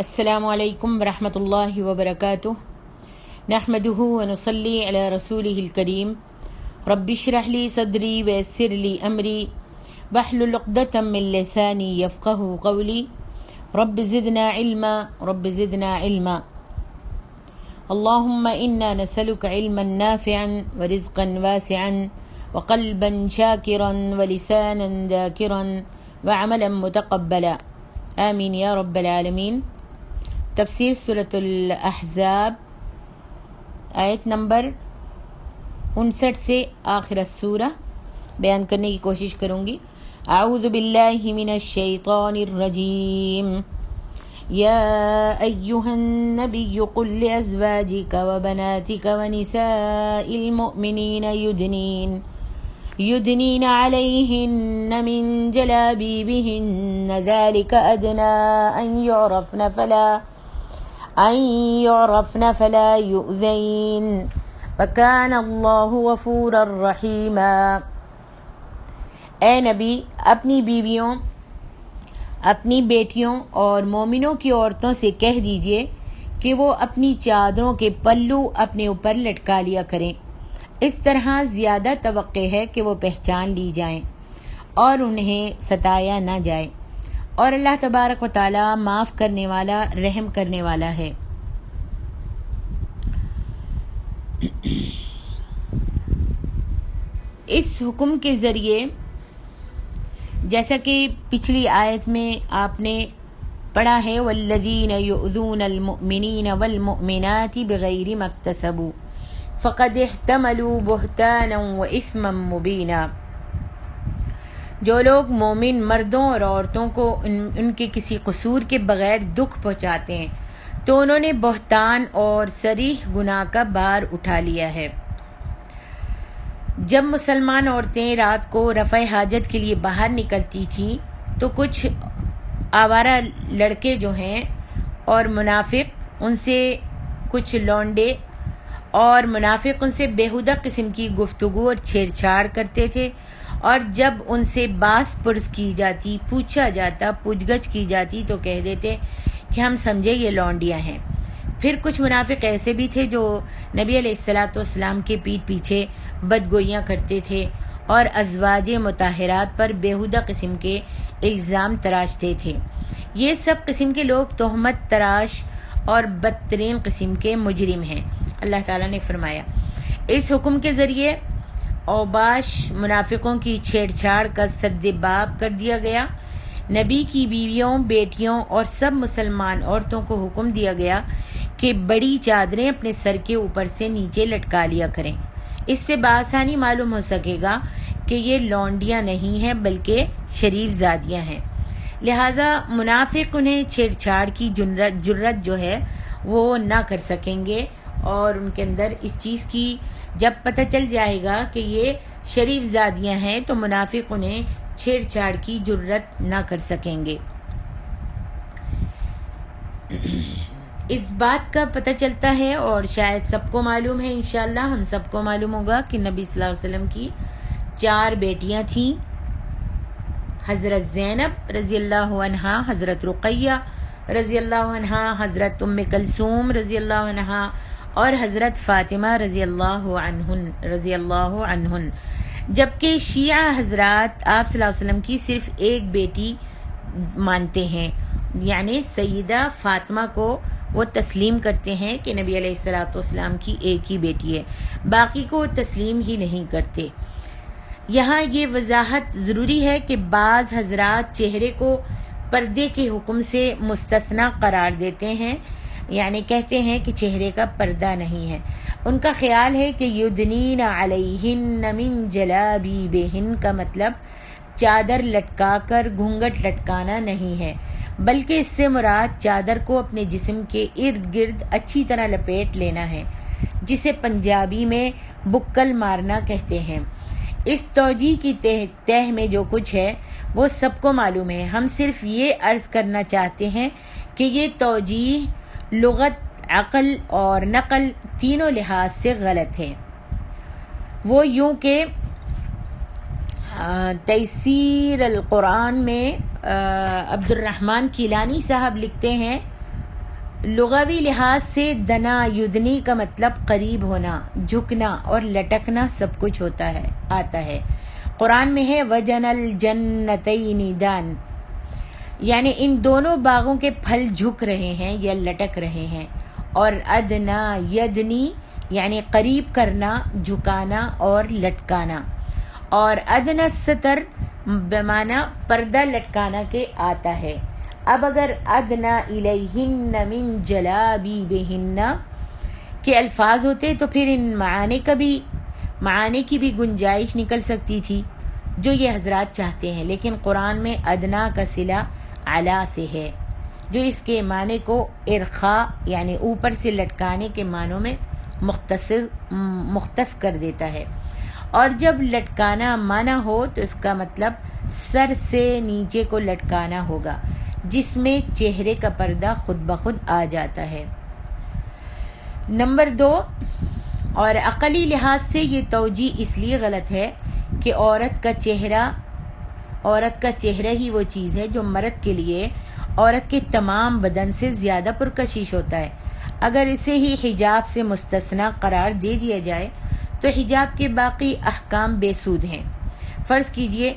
السلام علیکم ورحمۃ اللہ وبرکاتہ نحمده ونصلی علی رسولہ الکریم رب اشرح لی صدری ویسر لی امری واحلل عقدۃ من لسانی یفقهوا قولی رب زدنا علما اللهم انا نسألك علما نافعا ورزقا واسعا وقلبا شاکرا ولسانا ذاکرا وعملا متقبلا آمین یا رب العالمین۔ تفسیر سورۃ الاحزاب آیت نمبر 59 سے آخر السورہ بیان کرنے کی کوشش کروں گی۔ اعوذ باللہ من الشیطان الرجیم یا ایہا النبی قل لأزواجک وبناتک ونساء المؤمنین يدنين عليهن من جلابيبهن ذلك أدنى أن يعرفن فلا يؤذين وكان الله غفورا رحيما۔ اے نبی اپنی بیویوں، اپنی بیٹیوں اور مومنوں کی عورتوں سے کہہ دیجئے کہ وہ اپنی چادروں کے پلو اپنے اوپر لٹکا لیا کریں، اس طرح زیادہ توقع ہے کہ وہ پہچان لی جائیں اور انہیں ستایا نہ جائے، اور اللہ تبارک و تعالی معاف کرنے والا رحم کرنے والا ہے۔ اس حکم کے ذریعے جیسا کہ پچھلی آیت میں آپ نے پڑھا ہے والذین یؤذون المؤمنین والمؤمنات بغیر ما اکتسبوا فقد احتملوا بہتانا واثما مبینا، جو لوگ مومن مردوں اور عورتوں کو ان کے کسی قصور کے بغیر دکھ پہنچاتے ہیں تو انہوں نے بہتان اور صریح گناہ کا بار اٹھا لیا ہے۔ جب مسلمان عورتیں رات کو رفع حاجت کے لیے باہر نکلتی تھیں تو کچھ آوارہ لڑکے جو ہیں اور منافق ان سے کچھ لونڈے اور منافق ان سے بیہودہ قسم کی گفتگو اور چھیڑ چھاڑ کرتے تھے، اور جب ان سے باس پرس کی جاتی، پوچھا جاتا، پوچھ گچھ کی جاتی تو کہہ دیتے کہ ہم سمجھے یہ لونڈیاں ہیں۔ پھر کچھ منافق ایسے بھی تھے جو نبی علیہ السلام کے پیٹھ پیچھے بدگوئیاں کرتے تھے اور ازواج مطہرات پر بیہودہ قسم کے الزام تراشتے تھے۔ یہ سب قسم کے لوگ تہمت تراش اور بدترین قسم کے مجرم ہیں۔ اللہ تعالیٰ نے فرمایا اس حکم کے ذریعے اوباش منافقوں کی چھیڑ چھاڑ کا سد باب کر دیا گیا۔ نبی کی بیویوں، بیٹیوں اور سب مسلمان عورتوں کو حکم دیا گیا کہ بڑی چادریں اپنے سر کے اوپر سے نیچے لٹکا لیا کریں۔ اس سے بآسانی معلوم ہو سکے گا کہ یہ لونڈیاں نہیں ہیں بلکہ شریف زادیاں ہیں، لہذا منافق انہیں چھیڑ چھاڑ کی جرت جو ہے وہ نہ کر سکیں گے، اور ان کے اندر اس چیز کی جب پتہ چل جائے گا کہ یہ شریف زادیاں ہیں تو منافق انہیں چھیڑ چھاڑ کی جرت نہ کر سکیں گے۔ اس بات کا پتہ چلتا ہے اور شاید سب کو معلوم ہے، انشاءاللہ ہم سب کو معلوم ہوگا کہ نبی صلی اللہ علیہ وسلم کی 4 بیٹیاں تھیں، حضرت زینب رضی اللہ عنہا، حضرت رقیہ رضی اللہ عنہا، حضرت ام کلثوم رضی اللہ عنہا اور حضرت فاطمہ رضی اللہ عنہن، جبکہ شیعہ حضرات آپ صلی اللہ علیہ وسلم کی صرف ایک بیٹی مانتے ہیں، یعنی سیدہ فاطمہ کو وہ تسلیم کرتے ہیں کہ نبی علیہ السلام کی ایک ہی بیٹی ہے، باقی کو تسلیم ہی نہیں کرتے۔ یہاں یہ وضاحت ضروری ہے کہ بعض حضرات چہرے کو پردے کے حکم سے مستثنی قرار دیتے ہیں، یعنی کہتے ہیں کہ چہرے کا پردہ نہیں ہے۔ ان کا خیال ہے کہ یدنین علیہن من جلابیبہن کا مطلب چادر لٹکا کر گھونگھٹ لٹکانا نہیں ہے، بلکہ اس سے مراد چادر کو اپنے جسم کے ارد گرد اچھی طرح لپیٹ لینا ہے، جسے پنجابی میں بکل مارنا کہتے ہیں۔ اس توجیہ کی تہ میں جو کچھ ہے وہ سب کو معلوم ہے، ہم صرف یہ عرض کرنا چاہتے ہیں کہ یہ توجیہ لغت، عقل اور نقل تینوں لحاظ سے غلط ہے۔ وہ یوں کہ تیسیر القرآن میں عبد الرحمن کیلانی صاحب لکھتے ہیں لغوی لحاظ سے دنا یدنی کا مطلب قریب ہونا، جھکنا اور لٹکنا سب کچھ آتا ہے۔ قرآن میں ہے وجن الجنتین دان، یعنی ان دونوں باغوں کے پھل جھک رہے ہیں یا لٹک رہے ہیں۔ اور ادنا یدنی یعنی قریب کرنا، جھکانا اور لٹکانا۔ اور ادنا ستر بمعنی پردہ لٹکانا کے آتا ہے۔ اب اگر ادنا الیہن من جلابیبہن کے الفاظ ہوتے تو پھر ان معانی کی بھی گنجائش نکل سکتی تھی جو یہ حضرات چاہتے ہیں، لیکن قرآن میں ادنا کا صلہ علا سے ہے جو اس کے معنی کو ارخاء یعنی اوپر سے لٹکانے کے معنوں میں مختص کر دیتا ہے۔ اور جب لٹکانا معنی ہو تو اس کا مطلب سر سے نیچے کو لٹکانا ہوگا، جس میں چہرے کا پردہ خود بخود آ جاتا ہے۔ نمبر 2، اور عقلی لحاظ سے یہ توجیہ اس لیے غلط ہے کہ عورت کا چہرہ ہی وہ چیز ہے جو مرد کے لیے عورت کے تمام بدن سے زیادہ پرکشش ہوتا ہے۔ اگر اسے ہی حجاب سے مستثنی قرار دے دیا جائے تو حجاب کے باقی احکام بے سود ہیں۔ فرض کیجئے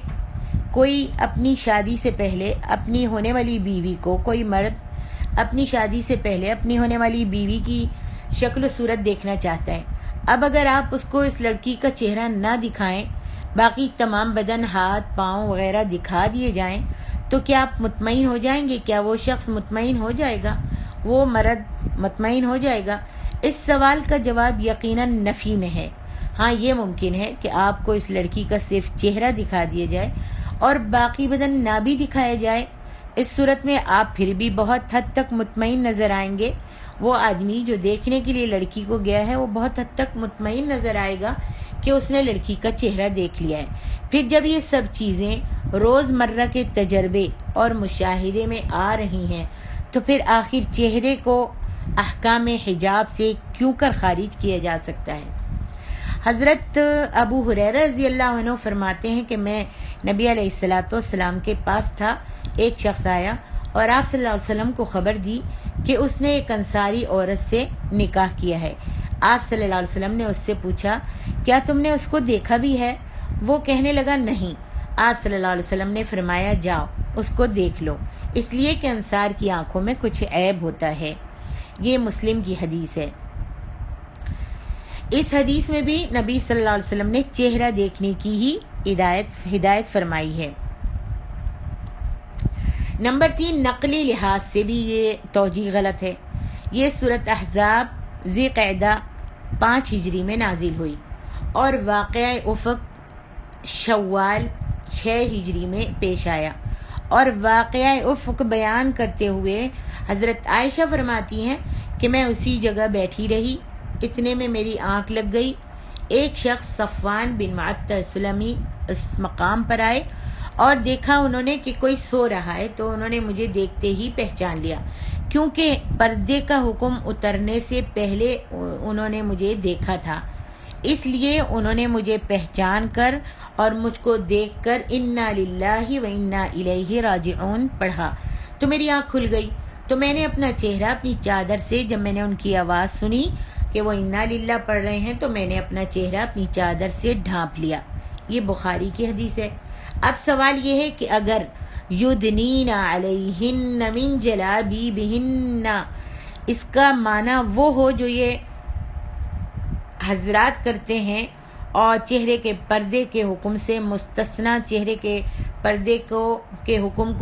کوئی اپنی شادی سے پہلے اپنی ہونے والی بیوی کو، کوئی مرد اپنی شادی سے پہلے اپنی ہونے والی بیوی کی شکل و صورت دیکھنا چاہتا ہے۔ اب اگر آپ اس کو اس لڑکی کا چہرہ نہ دکھائیں، باقی تمام بدن، ہاتھ، پاؤں وغیرہ دکھا دیے جائیں تو کیا آپ مطمئن ہو جائیں گے؟ کیا وہ شخص مطمئن ہو جائے گا؟ وہ مرد مطمئن ہو جائے گا؟ اس سوال کا جواب یقیناً نفی میں ہے۔ ہاں، یہ ممکن ہے کہ آپ کو اس لڑکی کا صرف چہرہ دکھا دیا جائے اور باقی بدن نہ بھی دکھایا جائے۔ اس صورت میں آپ پھر بھی بہت حد تک مطمئن نظر آئیں گے۔ وہ آدمی جو دیکھنے کے لیے لڑکی کو گیا ہے وہ بہت حد تک مطمئن نظر آئے گا کہ اس نے لڑکی کا چہرہ دیکھ لیا ہے۔ پھر جب یہ سب چیزیں روز مرہ کے تجربے اور مشاہدے میں آ رہی ہیں تو پھر آخر چہرے کو احکام حجاب سے کیوں کر خارج کیا جا سکتا ہے؟ حضرت ابو ہریرہ رضی اللہ عنہ فرماتے ہیں کہ میں نبی علیہ السلام کے پاس تھا، ایک شخص آیا اور آپ صلی اللہ علیہ وسلم کو خبر دی کہ اس نے ایک انصاری عورت سے نکاح کیا ہے۔ آپ صلی اللہ علیہ وسلم نے اس سے پوچھا کیا تم نے اس کو دیکھا بھی ہے؟ وہ کہنے لگا نہیں۔ آپ صلی اللہ علیہ وسلم نے فرمایا جاؤ اس کو دیکھ لو، اس لیے کہ انصار کی آنکھوں میں کچھ عیب ہوتا ہے۔ یہ مسلم کی حدیث ہے۔ اس حدیث میں بھی نبی صلی اللہ علیہ وسلم نے چہرہ دیکھنے کی ہی ہدایت فرمائی ہے۔ نمبر 3، نقلی لحاظ سے بھی یہ توجیہ غلط ہے۔ یہ سورۃ احزاب ذی قعدہ 5 ہجری میں نازل ہوئی اور واقعہ افق شوال 6 ہجری میں پیش آیا۔ اور واقعہ افق بیان کرتے ہوئے حضرت عائشہ فرماتی ہیں کہ میں اسی جگہ بیٹھی رہی، اتنے میں میری آنکھ لگ گئی۔ ایک شخص صفوان بن معطل سلمی اس مقام پر آئے اور دیکھا انہوں نے کہ کوئی سو رہا ہے تو انہوں نے مجھے دیکھتے ہی پہچان لیا، کیونکہ پردے کا حکم اترنے سے پہلے انہوں نے مجھے دیکھا تھا، اس لیے انہوں نے مجھے پہچان کر اور مجھ کو دیکھ کر انا للہ و انا الیہ راجعون پڑھا تو میری آنکھ کھل گئی۔ تو میں نے اپنا چہرہ اپنی چادر سے، جب میں نے ان کی آواز سنی کہ وہ انا للہ پڑھ رہے ہیں تو میں نے اپنا چہرہ اپنی چادر سے ڈھانپ لیا۔ یہ بخاری کی حدیث ہے۔ اب سوال یہ ہے کہ اگر یدنین علیہن من جلابیبہن اس کا معنی وہ ہو جو یہ حضرات کرتے ہیں اور چہرے کے پردے کے حکم سے مستثنی چہرے کے پردے کے حکم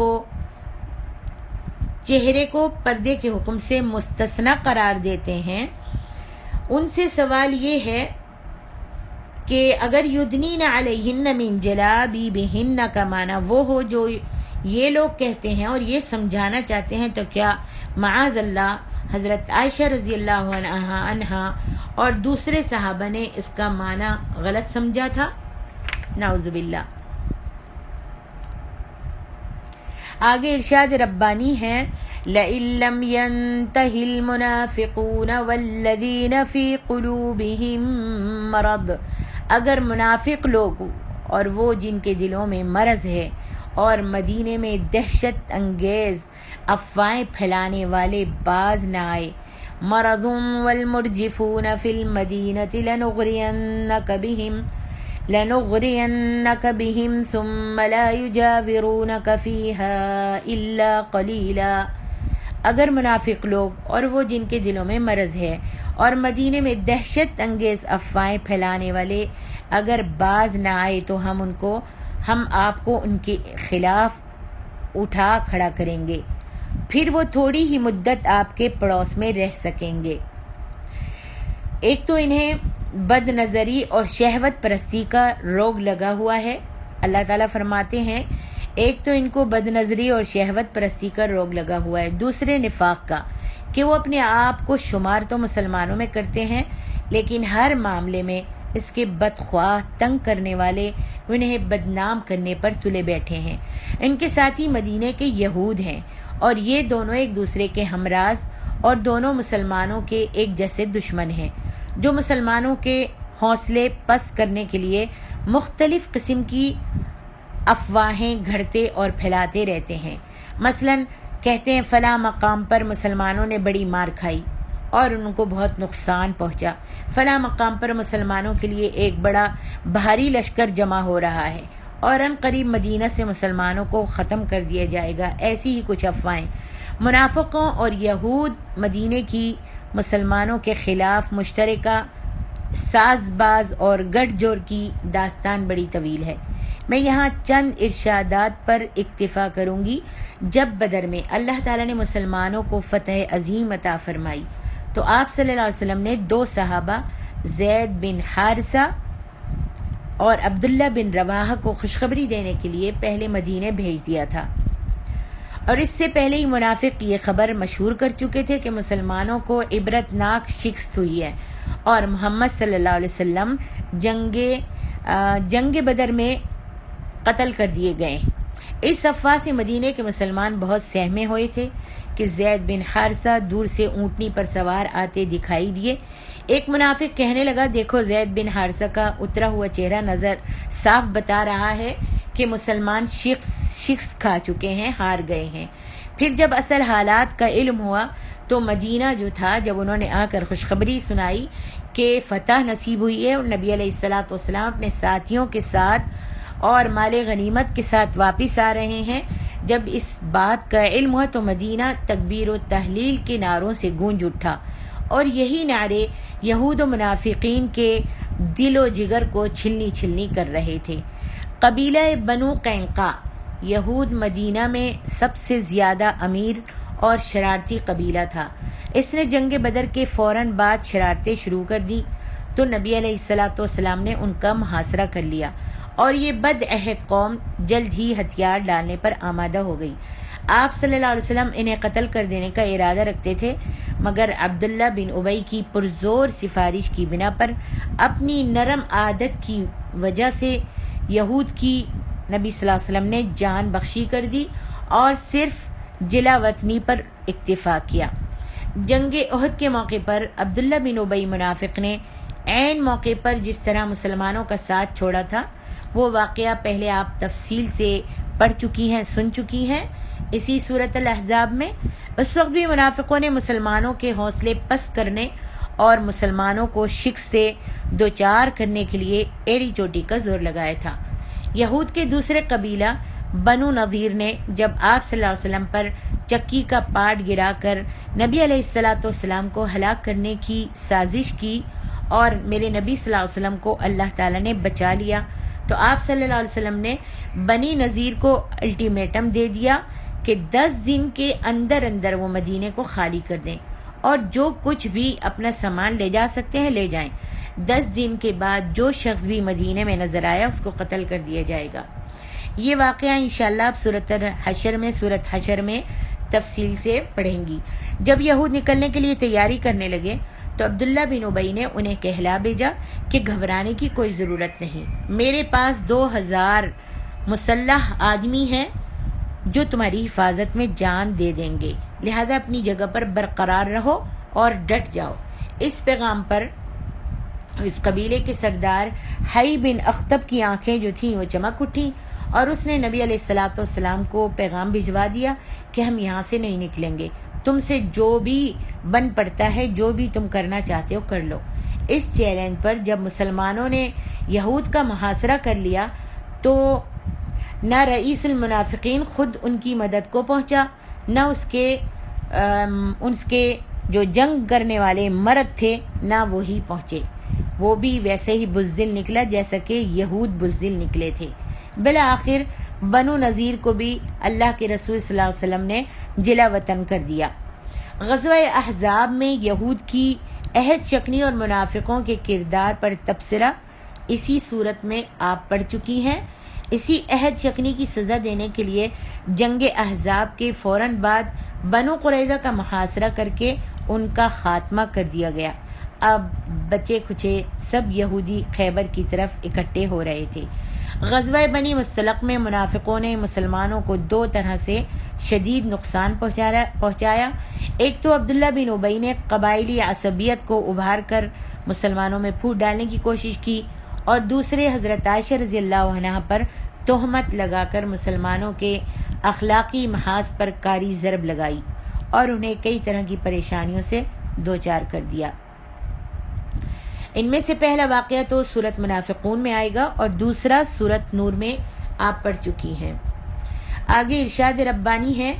سے مستثنی قرار دیتے ہیں، ان سے سوال یہ ہے کہ اگر یدنین علیہن من جلابیبہن کا معنی وہ ہو جو یہ لوگ کہتے ہیں اور یہ سمجھانا چاہتے ہیں، تو کیا معاذ اللہ حضرت عائشہ رضی اللہ عنہا اور دوسرے صحابہ نے اس کا معنی غلط سمجھا تھا؟ نعوذ باللہ۔ آگے ارشاد ربانی ہے لَإِن لَّمْ يَنْتَهِ الْمُنَافِقُونَ وَالَّذِينَ فِي قُلُوبِهِم مَّرَضٌ، اگر منافق لوگ اور وہ جن کے دلوں میں مرض ہے اور مدینے میں دہشت انگیز افواہیں پھیلانے والے باز نہ آئے۔ مرض والمرجفون فی المدینۃ لنغرینک بہم ثم لا یجاورونک فیہا الا قلیلا۔ اگر منافق لوگ اور وہ جن کے دلوں میں مرض ہے اور مدینے میں دہشت انگیز افواہیں پھیلانے والے اگر باز نہ آئے تو ہم آپ کو ان کے خلاف اٹھا کھڑا کریں گے، پھر وہ تھوڑی ہی مدت آپ کے پڑوس میں رہ سکیں گے۔ ایک تو انہیں بد نظری اور شہوت پرستی کا روگ لگا ہوا ہے۔ اللہ تعالیٰ فرماتے ہیں ایک تو ان کو بد نظری اور شہوت پرستی کا روگ لگا ہوا ہے، دوسرے نفاق کا کہ وہ اپنے آپ کو شمار تو مسلمانوں میں کرتے ہیں لیکن ہر معاملے میں اس کے بدخواہ تنگ کرنے والے انہیں بدنام کرنے پر تلے بیٹھے ہیں۔ ان کے ساتھی مدینے کے یہود ہیں اور یہ دونوں ایک دوسرے کے ہمراز اور دونوں مسلمانوں کے ایک جیسے دشمن ہیں جو مسلمانوں کے حوصلے پست کرنے کے لیے مختلف قسم کی افواہیں گھڑتے اور پھیلاتے رہتے ہیں۔ مثلاً کہتے ہیں فلاں مقام پر مسلمانوں نے بڑی مار کھائی اور ان کو بہت نقصان پہنچا، فلاں مقام پر مسلمانوں کے لیے ایک بڑا بھاری لشکر جمع ہو رہا ہے اور ان قریب مدینہ سے مسلمانوں کو ختم کر دیا جائے گا، ایسی ہی کچھ افواہیں۔ منافقوں اور یہود مدینے کی مسلمانوں کے خلاف مشترکہ ساز باز اور گٹھ جوڑ کی داستان بڑی طویل ہے۔ میں یہاں چند ارشادات پر اکتفا کروں گی۔ جب بدر میں اللہ تعالیٰ نے مسلمانوں کو فتح عظیم عطا فرمائی تو آپ صلی اللہ علیہ وسلم نے 2 صحابہ زید بن حارثہ اور عبداللہ بن رواحہ کو خوشخبری دینے کے لیے پہلے مدینے بھیج دیا تھا، اور اس سے پہلے ہی منافق یہ خبر مشہور کر چکے تھے کہ مسلمانوں کو عبرتناک شکست ہوئی ہے اور محمد صلی اللہ علیہ وسلم جنگ بدر میں قتل کر دیے گئے۔ اس افواہ سے مدینے کے مسلمان بہت سہمے ہوئے تھے کہ زید بن حارثہ دور سے اونٹنی پر سوار آتے دکھائی دیے۔ ایک منافق کہنے لگا دیکھو زید بن حارثہ کا اترا ہوا چہرہ نظر صاف بتا رہا ہے کہ مسلمان شکست کھا چکے ہیں، ہار گئے ہیں۔ پھر جب اصل حالات کا علم ہوا تو مدینہ جو تھا، جب انہوں نے آ کر خوشخبری سنائی کہ فتح نصیب ہوئی ہے اور نبی علیہ الصلوۃ والسلام اپنے ساتھیوں کے ساتھ اور مال غنیمت کے ساتھ واپس آ رہے ہیں، جب اس بات کا علم ہوا تو مدینہ تکبیر و تحلیل کے نعروں سے گونج اٹھا، اور یہی نعرے یہود و منافقین کے دل و جگر کو چھلنی چھلنی کر رہے تھے۔ قبیلہ بنو قینقاع یہود مدینہ میں سب سے زیادہ امیر اور شرارتی قبیلہ تھا۔ اس نے جنگ بدر کے فوراً بعد شرارتیں شروع کر دی تو نبی علیہ الصلوۃ والسلام نے ان کا محاصرہ کر لیا اور یہ بد عہد قوم جلد ہی ہتھیار ڈالنے پر آمادہ ہو گئی۔ آپ صلی اللہ علیہ وسلم انہیں قتل کر دینے کا ارادہ رکھتے تھے، مگر عبداللہ بن ابی کی پرزور سفارش کی بنا پر اپنی نرم عادت کی وجہ سے یہود کی نبی صلی اللہ علیہ وسلم نے جان بخشی کر دی اور صرف جلا وطنی پر اکتفا کیا۔ جنگ احد کے موقع پر عبداللہ بن ابی منافق نے عین موقع پر جس طرح مسلمانوں کا ساتھ چھوڑا تھا وہ واقعہ پہلے آپ تفصیل سے پڑھ چکی ہیں، سن چکی ہیں اسی سورۃ الاحزاب میں۔ اس وقت بھی منافقوں نے مسلمانوں کے حوصلے پست کرنے اور مسلمانوں کو شکست سے دوچار کرنے کے لیے ایڑی چوٹی کا زور لگایا تھا۔ یہود کے دوسرے قبیلہ بنو نذیر نے جب آپ صلی اللہ علیہ وسلم پر چکی کا پاٹ گرا کر نبی علیہ الصلوۃ والسلام کو ہلاک کرنے کی سازش کی اور میرے نبی صلی اللہ علیہ وسلم کو اللہ تعالیٰ نے بچا لیا، تو آپ صلی اللہ علیہ وسلم نے بنی نذیر کو الٹیمیٹم دے دیا کہ 10 دن کے اندر اندر وہ مدینے کو خالی کر دیں اور جو کچھ بھی اپنا سامان لے جا سکتے ہیں لے جائیں۔ 10 دن کے بعد جو شخص بھی مدینے میں نظر آیا اس کو قتل کر دیا جائے گا۔ یہ واقعہ انشاءاللہ آپ سورۃ حشر میں تفصیل سے پڑھیں گی۔ جب یہود نکلنے کے لیے تیاری کرنے لگے تو عبداللہ بن ابی نے انہیں کہلا بھیجا کہ گھبرانے کی کوئی ضرورت نہیں، میرے پاس 2000 مسلح آدمی ہیں جو تمہاری حفاظت میں جان دے دیں گے، لہذا اپنی جگہ پر برقرار رہو اور ڈٹ جاؤ۔ اس پیغام پر اس قبیلے کے سردار حی بن اخطب کی آنکھیں جو تھیں وہ چمک اٹھیں اور اس نے نبی علیہ الصلوۃ والسلام کو پیغام بھجوا دیا کہ ہم یہاں سے نہیں نکلیں گے، تم سے جو بھی بن پڑتا ہے، جو بھی تم کرنا چاہتے ہو کر لو۔ اس چیلنج پر جب مسلمانوں نے یہود کا محاصرہ کر لیا تو نہ رئیس المنافقین خود ان کی مدد کو پہنچا، نہ اس کے جو جنگ کرنے والے مرد تھے نہ وہی پہنچے، وہ بھی ویسے ہی بزدل نکلا جیسا کہ یہود بزدل نکلے تھے۔ بالآخر بنو نذیر کو بھی اللہ کے رسول صلی اللہ علیہ وسلم نے جلا وطن کر دیا۔ غزوہ احزاب میں یہود کی عہد شکنی اور منافقوں کے کردار پر تبصرہ اسی صورت میں آپ پڑھ چکی ہیں۔ اسی عہد شکنی کی سزا دینے کے لیے جنگ احزاب کے فوراً بعد بنو قریظہ کا محاصرہ کر کے ان کا خاتمہ کر دیا گیا۔ اب بچے کھچے سب یہودی خیبر کی طرف اکٹھے ہو رہے تھے۔ غزوہ بنی مستلق میں منافقوں نے مسلمانوں کو دو طرح سے شدید نقصان پہنچایا۔ ایک تو عبداللہ بن ابی نے قبائلی عصبیت کو ابھار کر مسلمانوں میں پھوٹ ڈالنے کی کوشش کی، اور دوسرے حضرت عائشہ رضی اللہ عنہا پر تہمت لگا کر مسلمانوں کے اخلاقی محاذ پر کاری ضرب لگائی اور انہیں کئی طرح کی پریشانیوں سے دوچار کر دیا۔ ان میں سے پہلا واقعہ تو سورۃ منافقون میں آئے گا اور دوسرا سورۃ نور میں آپ پڑھ چکی ہیں۔ آگے ارشاد ربانی ہے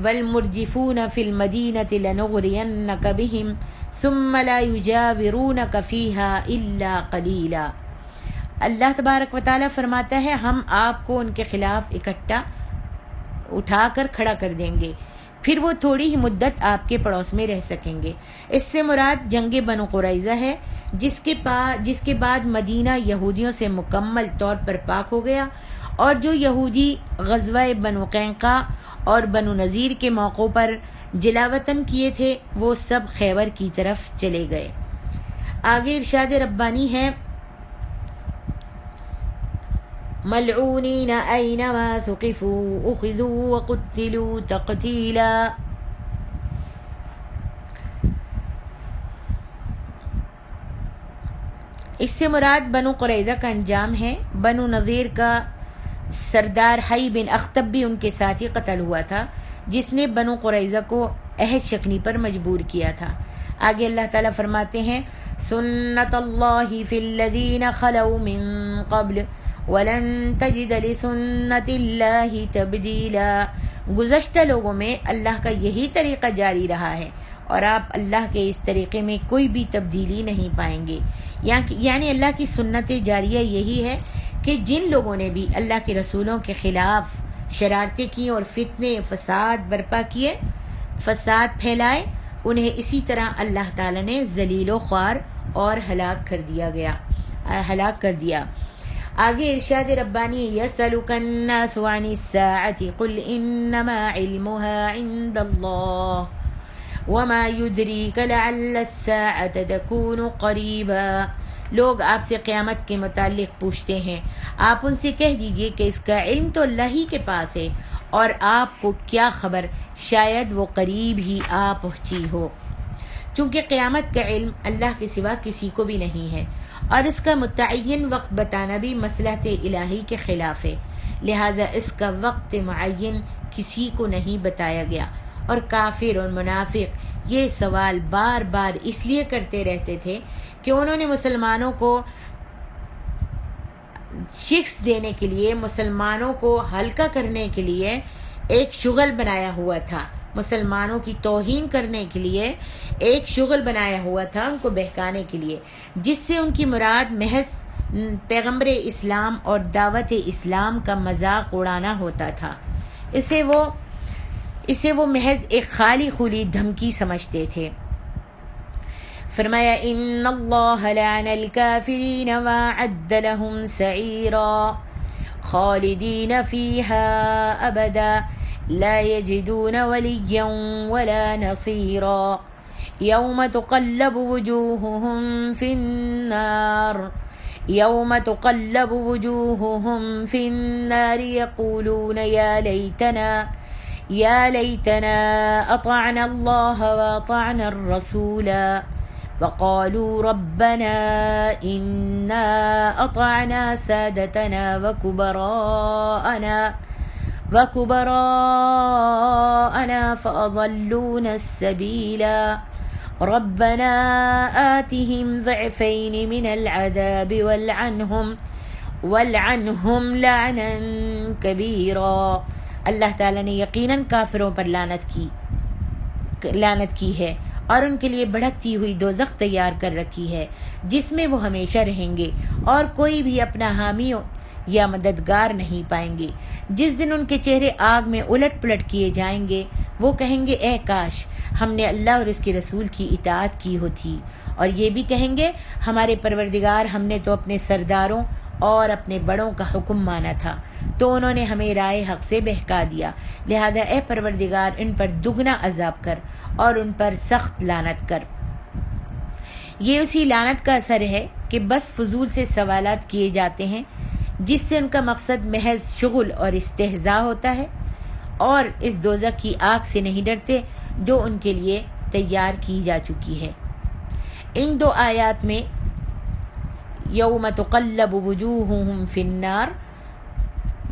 وَالْمُرْجِفُونَ فِي الْمَدِينَةِ لَنُغْرِيَنَّكَ بِهِمْ ثُمَّ لَا يُجَاوِرُونَكَ فِيهَا إِلَّا قَلِيلًا۔ اللہ تبارک و تعالیٰ فرماتا ہے ہم آپ کو ان کے خلاف اٹھا کر کھڑا کر دیں گے، پھر وہ تھوڑی ہی مدت آپ کے پڑوس میں رہ سکیں گے۔ اس سے مراد جنگ بنو قریظہ ہے، جس کے بعد مدینہ یہودیوں سے مکمل طور پر پاک ہو گیا، اور جو یہودی غزوہ بنو قینقاع اور بنو نذیر کے موقعوں پر جلاوطن کیے تھے وہ سب خیبر کی طرف چلے گئے۔ آگے ارشاد ربانی ہے ملعونین اینما ثقفوا اخذوا وقتلوا تقتیلا۔ اس سے مراد بنو قریظہ کا انجام ہے۔ بنو نذیر کا سردار حی بن اخطب بھی ان کے ساتھ ہی قتل ہوا تھا، جس نے بنو قریظہ کو عہد شکنی پر مجبور کیا تھا۔ آگے اللہ تعالیٰ فرماتے ہیں سنت اللہ فی الذین خلوا من قبل ولن تجد لسنت اللہ تبدیلا۔ گزشتہ لوگوں میں اللہ کا یہی طریقہ جاری رہا ہے اور آپ اللہ کے اس طریقے میں کوئی بھی تبدیلی نہیں پائیں گے۔ یعنی اللہ کی سنت جاریہ یہی ہے کہ جن لوگوں نے بھی اللہ کے رسولوں کے خلاف شرارتیں کی اور فتنے فساد برپا کیے، فساد پھیلائے، انہیں اسی طرح اللہ تعالیٰ نے ذلیل و خوار اور ہلاک کر دیا۔ آگے ارشاد ربانی یسألک الناس عن الساعة قل انما علمها عند اللہ وما يدریک لعل الساعة تكون قریبا۔ لوگ آپ سے قیامت کے متعلق پوچھتے ہیں، آپ ان سے کہہ دیجئے کہ اس کا علم تو اللہ ہی کے پاس ہے، اور آپ کو کیا خبر شاید وہ قریب ہی آ پہنچی ہو۔ چونکہ قیامت کا علم اللہ کے سوا کسی کو بھی نہیں ہے، اور اس کا متعین وقت بتانا بھی مصلحت الہی کے خلاف ہے، لہذا اس کا وقت معین کسی کو نہیں بتایا گیا۔ اور کافر اور منافق یہ سوال بار بار اس لیے کرتے رہتے تھے کہ انہوں نے مسلمانوں کو شکست دینے کے لیے، مسلمانوں کو ہلکا کرنے کے لیے ایک شغل بنایا ہوا تھا، مسلمانوں کی توہین کرنے کے لیے ایک شغل بنایا ہوا تھا، ان کو بہکانے کے لیے، جس سے ان کی مراد محض پیغمبر اسلام اور دعوت اسلام کا مذاق اڑانا ہوتا تھا۔ اسے وہ محض ایک خالی خولی دھمکی سمجھتے تھے۔ فرمایا ان اللہ لعن الکافرین وأعد لهم سعیرا خالدین فیہا ابدا لا یجدون ولیا ولا نصیرا یوم تقلب وجوہهم فی النار یقولون یا لیتنا اطعنا اللہ واطعنا الرسولا وقالوا ربنا إنا أطعنا سادتنا وكبراءنا فأضلونا السبيلا ربنا آتهم ضعفين من العذاب والعنهم لعنا كبيرا. اللہ تعالیٰ نے یقیناً کافروں پر لعنت کی ہے اور ان کے لیے بھڑکتی ہوئی دوزخ تیار کر رکھی ہے جس میں وہ ہمیشہ رہیں گے اور کوئی بھی اپنا حامی یا مددگار نہیں پائیں گے. جس دن ان کے چہرے آگ میں الٹ پلٹ کیے جائیں گے وہ کہیں گے اے کاش ہم نے اللہ اور اس کے رسول کی اطاعت کی ہوتی، اور یہ بھی کہیں گے ہمارے پروردگار ہم نے تو اپنے سرداروں اور اپنے بڑوں کا حکم مانا تھا تو انہوں نے ہمیں رائے حق سے بہکا دیا، لہذا اے پروردگار ان پر دگنا عذاب کر اور ان پر سخت لعنت کر. یہ اسی لعنت کا اثر ہے کہ بس فضول سے سوالات کیے جاتے ہیں جس سے ان کا مقصد محض شغل اور استہزاء ہوتا ہے، اور اس دوزخ کی آگ سے نہیں ڈرتے جو ان کے لیے تیار کی جا چکی ہے. ان دو آیات میں یوم تقلب وجوہہم فی النار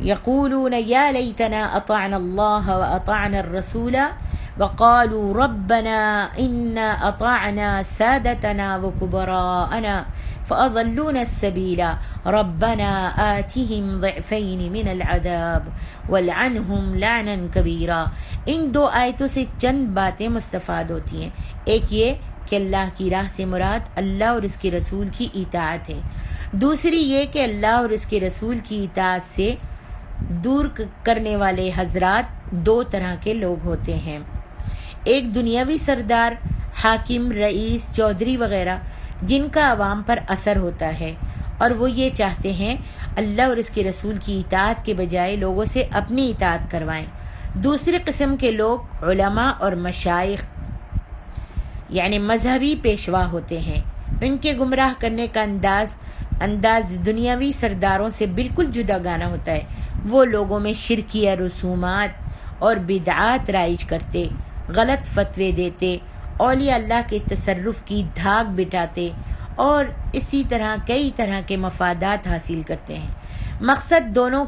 یقولون یا لیتنا اطعنا اللہ واطعنا الرسول وقالوا ربنا انا اطعنا سادتنا وكبراءنا فأضلونا السبيل ربنا آتهم ضعفين من العذاب والعنهم لعنا كبيرا. ان دو آیتوں سے چند باتیں مستفاد ہوتی ہیں. ایک یہ کہ اللہ کی راہ سے مراد اللہ اور اس کے رسول کی اطاعت ہے. دوسری یہ کہ اللہ اور اس کے رسول کی اطاعت سے دور کرنے والے حضرات دو طرح کے لوگ ہوتے ہیں. ایک دنیاوی سردار، حاکم، رئیس، چودھری وغیرہ جن کا عوام پر اثر ہوتا ہے اور وہ یہ چاہتے ہیں اللہ اور اس کے رسول کی اطاعت کے بجائے لوگوں سے اپنی اطاعت کروائیں. دوسری قسم کے لوگ علماء اور مشائخ یعنی مذہبی پیشوا ہوتے ہیں. ان کے گمراہ کرنے کا انداز دنیاوی سرداروں سے بالکل جدا گانا ہوتا ہے. وہ لوگوں میں شرکیہ رسومات اور بدعات رائج کرتے، غلط فتوے دیتے، اولیاء اللہ کے تصرف کی دھاک بٹاتے اور اسی طرح کئی طرح کے مفادات حاصل کرتے ہیں. مقصد دونوں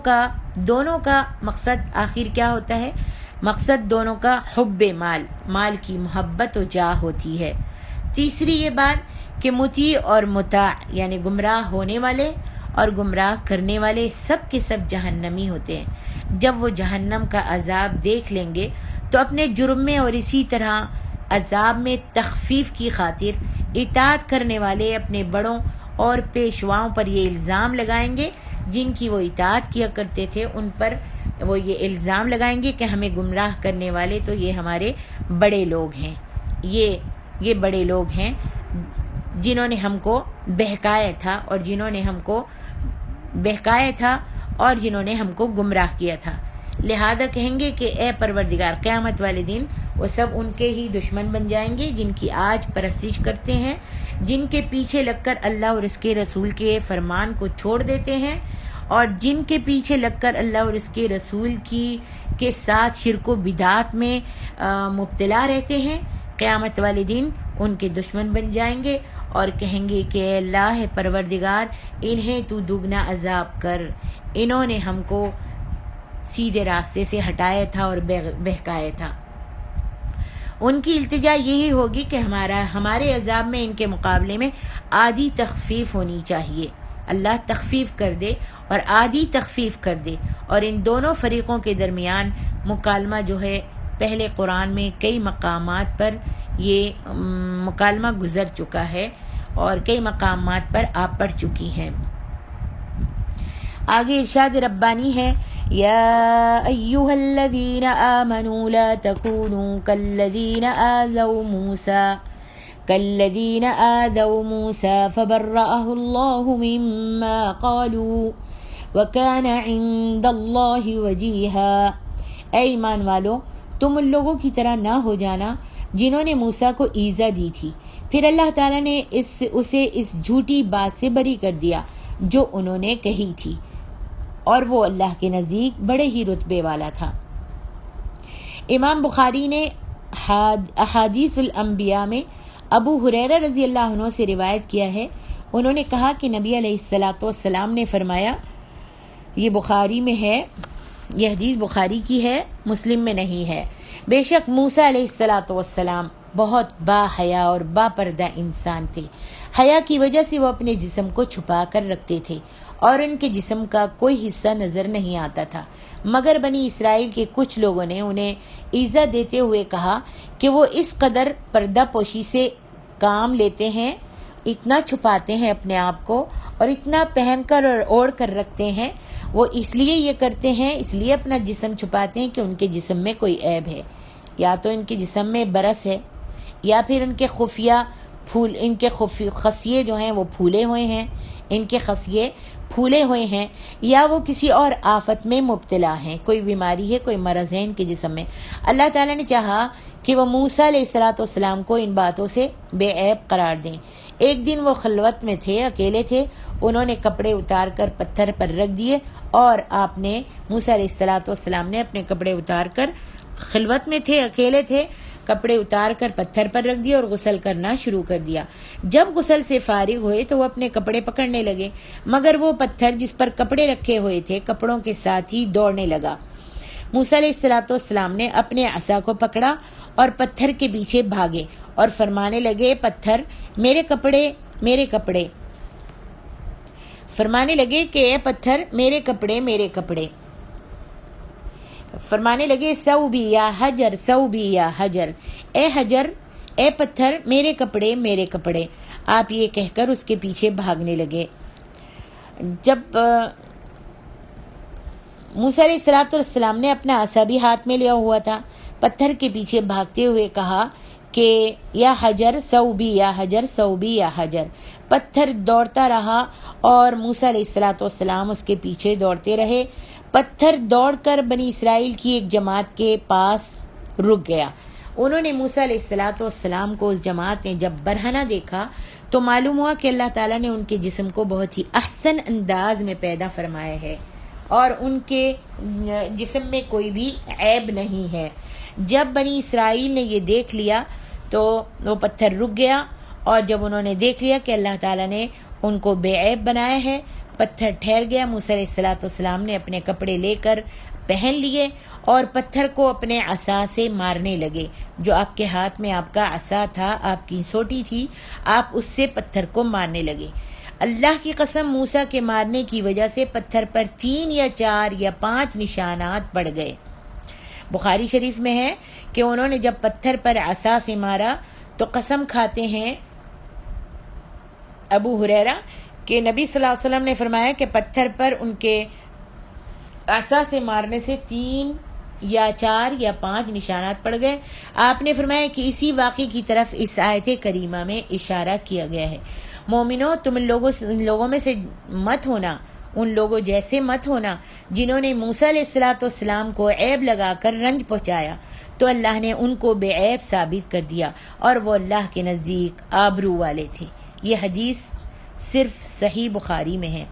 کا مقصد آخر کیا ہوتا ہے؟ مقصد دونوں کا حب مال کی محبت و جاہ ہوتی ہے. تیسری یہ بات کہ مطیع اور مطاع یعنی گمراہ ہونے والے اور گمراہ کرنے والے سب کے سب جہنمی ہوتے ہیں. جب وہ جہنم کا عذاب دیکھ لیں گے تو اپنے جرم میں اور اسی طرح عذاب میں تخفیف کی خاطر اطاعت کرنے والے اپنے بڑوں اور پیشواؤں پر یہ الزام لگائیں گے جن کی وہ اطاعت کیا کرتے تھے. ان پر وہ یہ الزام لگائیں گے کہ ہمیں گمراہ کرنے والے تو یہ ہمارے بڑے لوگ ہیں، یہ بڑے لوگ ہیں جنہوں نے ہم کو بہکایا تھا اور جنہوں نے ہم کو گمراہ کیا تھا. لہذا کہیں گے کہ اے پروردگار قیامت والے دن وہ سب ان کے ہی دشمن بن جائیں گے جن کی آج پرستش کرتے ہیں، جن کے پیچھے لگ کر اللہ اور اس کے رسول کے فرمان کو چھوڑ دیتے ہیں اور جن کے پیچھے لگ کر اللہ اور اس کے رسول کے ساتھ شرک و بدعات میں مبتلا رہتے ہیں. قیامت والے دن ان کے دشمن بن جائیں گے اور کہیں گے کہ اے اللہ پروردگار انہیں تو دگنا عذاب کر، انہوں نے ہم کو سیدھے راستے سے ہٹایا تھا اور بہکایا تھا. ان کی التجا یہی ہوگی کہ ہمارے عذاب میں ان کے مقابلے میں آدھی تخفیف ہونی چاہیے. اللہ تخفیف کر دے اور آدھی تخفیف کر دے. اور ان دونوں فریقوں کے درمیان مکالمہ جو ہے پہلے قرآن میں کئی مقامات پر یہ مکالمہ گزر چکا ہے اور کئی مقامات پر آپ پڑھ چکی ہیں. آگے ارشاد ربانی ہے یا ایھا الذین آمنوا لا تکونوا كالذين آذوا موسى فبرأه الله مما قالوا وكان عند الله وجيها. اے ایمان والو تم ان لوگوں کی طرح نہ ہو جانا جنہوں نے موسیٰ کو ایذا دی تھی، پھر اللہ تعالیٰ نے اسے اس جھوٹی بات سے بری کر دیا جو انہوں نے کہی تھی، اور وہ اللہ کے نزدیک بڑے ہی رتبے والا تھا. امام بخاری نے احادیث الانبیاء میں ابو ہریرہ رضی اللہ عنہ سے روایت کیا ہے، انہوں نے کہا کہ نبی علیہ الصلوۃ والسلام نے فرمایا، یہ بخاری میں ہے، یہ حدیث بخاری کی ہے، مسلم میں نہیں ہے، بے شک موسیٰ علیہ الصلوۃ والسلام بہت با حیا اور با پردہ انسان تھے۔ حیا کی وجہ سے وہ اپنے جسم کو چھپا کر رکھتے تھے اور ان کے جسم کا کوئی حصہ نظر نہیں آتا تھا، مگر بنی اسرائیل کے کچھ لوگوں نے انہیں ایذا دیتے ہوئے کہا کہ وہ اس قدر پردہ پوشی سے کام لیتے ہیں، اتنا چھپاتے ہیں اپنے آپ کو اور اتنا پہن کر اور اوڑھ کر رکھتے ہیں، وہ اس لیے یہ کرتے ہیں، اس لیے اپنا جسم چھپاتے ہیں کہ ان کے جسم میں کوئی عیب ہے، یا تو ان کے جسم میں برس ہے، یا پھر ان کے خصیے جو ہیں وہ پھولے ہوئے ہیں، ان کے خصیے پھولے ہوئے ہیں، یا وہ کسی اور آفت میں مبتلا ہیں، کوئی بیماری ہے، کوئی مرض ہے ان کے جسم میں۔ اللہ تعالیٰ نے چاہا کہ وہ موسیٰ علیہ الصلوۃ والسلام کو ان باتوں سے بے عیب قرار دیں۔ ایک دن وہ خلوت میں تھے، اکیلے تھے، انہوں نے کپڑے اتار کر پتھر پر رکھ دیے اور آپ نے موسیٰ علیہ الصلوۃ والسلام نے اپنے کپڑے اتار کر، خلوت میں تھے، اکیلے تھے، کپڑے اتار کر پتھر پر رکھ دیے اور غسل کرنا شروع کر دیا۔ جب غسل سے فارغ ہوئے تو وہ اپنے کپڑے پکڑنے لگے، مگر وہ پتھر جس پر کپڑے رکھے ہوئے تھے کپڑوں کے ساتھ ہی دوڑنے لگا۔ موسیٰ علیہ الصلوۃ والسلام نے اپنے عصا کو پکڑا اور پتھر کے پیچھے بھاگے اور فرمانے لگے، پتھر میرے کپڑے، میرے کپڑے، فرمانے لگے کہ اے پتھر میرے کپڑے، میرے کپڑے، فرمانے لگے ثوبی یا حجر، ثوبی یا حجر، اے حجر، اے پتھر میرے کپڑے، میرے کپڑے۔ آپ یہ کہہ کر اس کے پیچھے بھاگنے لگے۔ جب موسیٰ علیہ الصلوۃ والسلام نے اپنا عصا بھی ہاتھ میں لیا ہوا تھا، پتھر کے پیچھے بھاگتے ہوئے کہا کہ یا حجر ثوبی یا حجر، ثوبی یا حجر۔ پتھر دوڑتا رہا اور موسیٰ علیہ الصلوۃ والسلام اس کے پیچھے دوڑتے رہے۔ پتھر دوڑ کر بنی اسرائیل کی ایک جماعت کے پاس رک گیا۔ انہوں نے موسیٰ علیہ الصلوۃ والسلام کو، اس جماعت نے جب برہنہ دیکھا تو معلوم ہوا کہ اللہ تعالیٰ نے ان کے جسم کو بہت ہی احسن انداز میں پیدا فرمایا ہے اور ان کے جسم میں کوئی بھی عیب نہیں ہے۔ جب بنی اسرائیل نے یہ دیکھ لیا تو وہ پتھر رک گیا، اور جب انہوں نے دیکھ لیا کہ اللہ تعالیٰ نے ان کو بے عیب بنایا ہے، پتھر ٹھہر گیا۔ موسیٰ علیہ الصلوۃ والسلام نے اپنے کپڑے لے کر پہن لیے اور پتھر کو اپنے عصا سے مارنے لگے۔ جو آپ کے ہاتھ میں آپ کا عصا تھا، آپ کی سوٹی تھی، آپ اس سے پتھر کو مارنے لگے۔ اللہ کی قسم، موسیٰ کے مارنے کی وجہ سے پتھر پر 3 یا 4 یا 5 نشانات پڑ گئے۔ بخاری شریف میں ہے کہ انہوں نے جب پتھر پر عصا سے مارا تو قسم کھاتے ہیں ابو ہریرہ کہ نبی صلی اللہ علیہ وسلم نے فرمایا کہ پتھر پر ان کے عصا سے مارنے سے 3 یا 4 یا 5 نشانات پڑ گئے۔ آپ نے فرمایا کہ اسی واقعے کی طرف اس آیت کریمہ میں اشارہ کیا گیا ہے۔ مومنو، تم ان لوگوں میں سے مت ہونا، ان لوگوں جیسے مت ہونا جنہوں نے موسیٰ علیہ الصلوۃ والسلام کو عیب لگا کر رنج پہنچایا تو اللہ نے ان کو بے عیب ثابت کر دیا اور وہ اللہ کے نزدیک آبرو والے تھے۔ یہ حدیث صرف صحیح بخاری میں ہے۔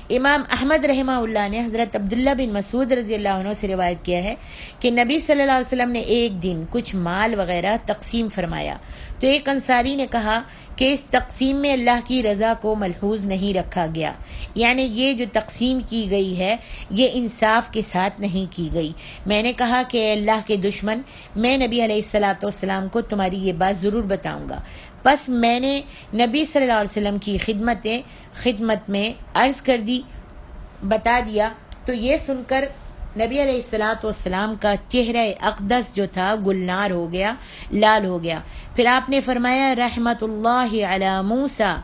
امام احمد رحمہ اللہ نے حضرت عبداللہ بن مسعود رضی اللہ عنہ سے روایت کیا ہے کہ نبی صلی اللہ علیہ وسلم نے ایک دن کچھ مال وغیرہ تقسیم فرمایا تو ایک انصاری نے کہا کہ اس تقسیم میں اللہ کی رضا کو ملحوظ نہیں رکھا گیا، یعنی یہ جو تقسیم کی گئی ہے یہ انصاف کے ساتھ نہیں کی گئی۔ میں نے کہا کہ اے اللہ کے دشمن، میں نبی علیہ الصلوۃ والسلام کو تمہاری یہ بات ضرور بتاؤں گا۔ پس میں نے نبی صلی اللہ علیہ وسلم کی خدمت میں عرض کر دی، بتا دیا، تو یہ سن کر نبی علیہ الصلوۃ والسلام کا چہرہ اقدس جو تھا گلنار ہو گیا، لال ہو گیا۔ پھر آپ نے فرمایا رحمت اللہ علی موسیٰ،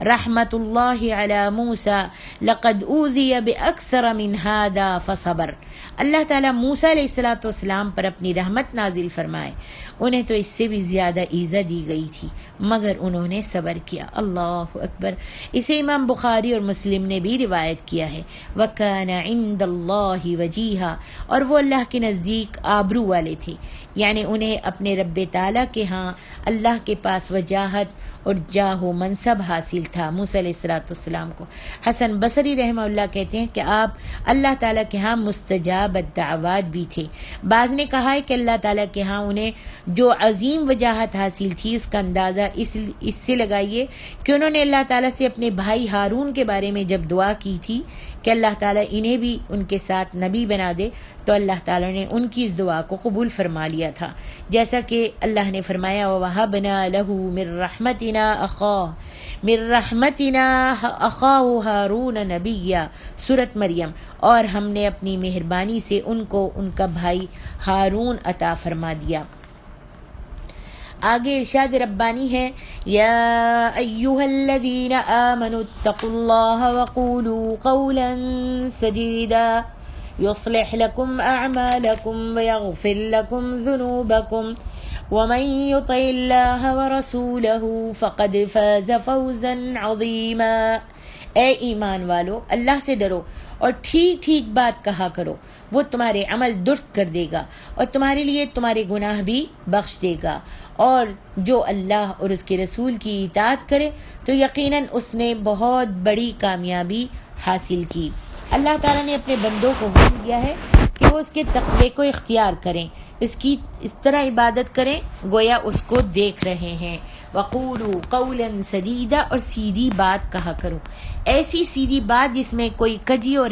رحمت اللہ علی موسیٰ لقد اوذی باکثر من ھذا فصبر۔ اللہ تعالیٰ موسیٰ علیہ الصلوۃ والسلام پر اپنی رحمت نازل فرمائے، انہیں تو اس سے بھی زیادہ ایذا دی گئی تھی مگر انہوں نے صبر کیا۔ اللہ اکبر۔ اسے امام بخاری اور مسلم نے بھی روایت کیا ہے۔ وَكَانَ عِندَ اللَّهِ وَجِيهًا، اور وہ اللہ کے نزدیک آبرو والے تھے، یعنی انہیں اپنے رب تعالیٰ کے ہاں اللہ کے پاس وجاہت اور جاہ و منصب حاصل تھا موسیٰ علیہ الصلوۃ والسلام کو۔ حسن بصری رحمہ اللہ کہتے ہیں کہ آپ اللہ تعالیٰ کے ہاں مستجاب مجاب الدعوات بھی تھے۔ بعض نے کہا ہے کہ اللہ تعالیٰ کے ہاں انہیں جو عظیم وجاہت حاصل تھی اس کا اندازہ اس سے لگائیے کہ انہوں نے اللہ تعالیٰ سے اپنے بھائی ہارون کے بارے میں جب دعا کی تھی کہ اللہ تعالیٰ انہیں بھی ان کے ساتھ نبی بنا دے، تو اللہ تعالیٰ نے ان کی اس دعا کو قبول فرما لیا تھا، جیسا کہ اللہ نے فرمایا وَوَهَبْنَا لَهُ مِن رَحْمَتِنَا أَخَاهُ هَارُونَ نَبِيًّا، سورۃ مریم، اور ہم نے اپنی مہربانی سے ان کو ان کا بھائی ہارون عطا فرما دیا۔ آگے ارشاد ربانی ہے یا ایھا الذین آمنوا اتقوا اللہ وقولوا قولا سدیدا یصلح لکم اعمالکم ویغفر لکم ذنوبکم ومن یطع اللہ ورسولہ فقد فاز فوزا عظیما۔ اے ایمان والو، اللہ سے ڈرو اور ٹھیک ٹھیک بات کہا کرو، وہ تمہارے عمل درست کر دے گا اور تمہارے لیے تمہارے گناہ بھی بخش دے گا، اور جو اللہ اور اس کے رسول کی اطاعت کرے تو یقیناً اس نے بہت بڑی کامیابی حاصل کی۔ اللہ تعالیٰ نے اپنے بندوں کو حکم دیا ہے کہ وہ اس کے تقوی کو اختیار کریں، اس کی اس طرح عبادت کریں گویا اس کو دیکھ رہے ہیں۔ وَقُولُوا قَوْلًا سَدِيدًا، اور سیدھی بات کہا کرو، ایسی سیدھی بات جس میں کوئی کجی اور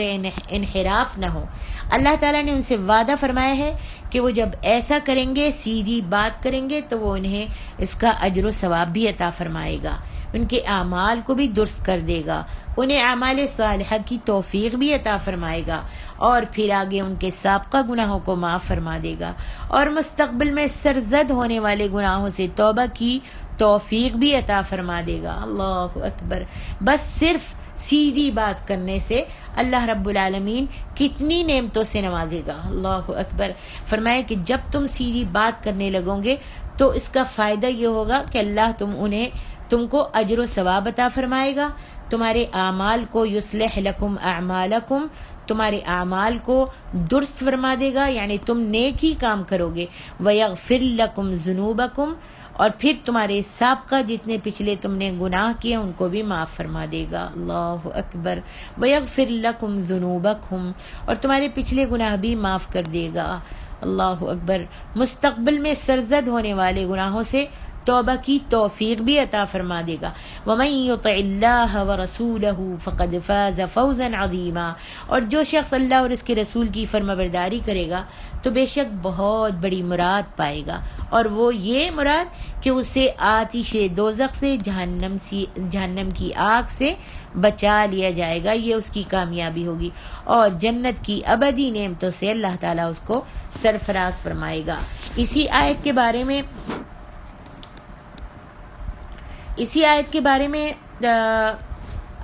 انحراف نہ ہو۔ اللہ تعالیٰ نے ان سے وعدہ فرمایا ہے کہ وہ جب ایسا کریں گے، سیدھی بات کریں گے، تو وہ انہیں اس کا اجر و ثواب بھی عطا فرمائے گا، ان کے اعمال کو بھی درست کر دے گا، انہیں اعمال صالحہ کی توفیق بھی عطا فرمائے گا، اور پھر آگے ان کے سابقہ گناہوں کو معاف فرما دے گا، اور مستقبل میں سرزد ہونے والے گناہوں سے توبہ کی توفیق بھی عطا فرما دے گا۔ اللہ اکبر۔ بس صرف سیدھی بات کرنے سے اللہ رب العالمین کتنی نعمتوں سے نوازے گا۔ اللہ اکبر۔ فرمایا کہ جب تم سیدھی بات کرنے لگو گے تو اس کا فائدہ یہ ہوگا کہ اللہ تم کو اجر و ثواب عطا فرمائے گا، تمہارے اعمال کو یصلح لکم اعمالکم، تمہارے اعمال کو درست فرما دے گا، یعنی تم نیک ہی کام کرو گے، ویغفر لکم ذنوبکم، اور پھر تمہارے سابقہ جتنے پچھلے تم نے گناہ کیے ان کو بھی معاف فرما دے گا۔ اللہ اکبر۔ ویغفر لکم ذنوبکم، اور تمہارے پچھلے گناہ بھی معاف کر دے گا۔ اللہ اکبر۔ مستقبل میں سرزد ہونے والے گناہوں سے توبہ کی توفیق بھی عطا فرما دے گا۔ وَمَن يُطِعِ اللَّهَ وَرَسُولَهُ فَقَدْ فَازَ فَوْزًا عَظِيمًا، اور جو شخص اللہ اور اس کے رسول کی فرمانبرداری کرے گا تو بے شک بہت بڑی مراد پائے گا، اور وہ یہ مراد کہ اسے آتش دوزخ سے، جہنم کی آگ سے بچا لیا جائے گا، یہ اس کی کامیابی ہوگی، اور جنت کی ابدی نعمتوں سے اللہ تعالیٰ اس کو سرفراز فرمائے گا۔ اسی آیت کے بارے میں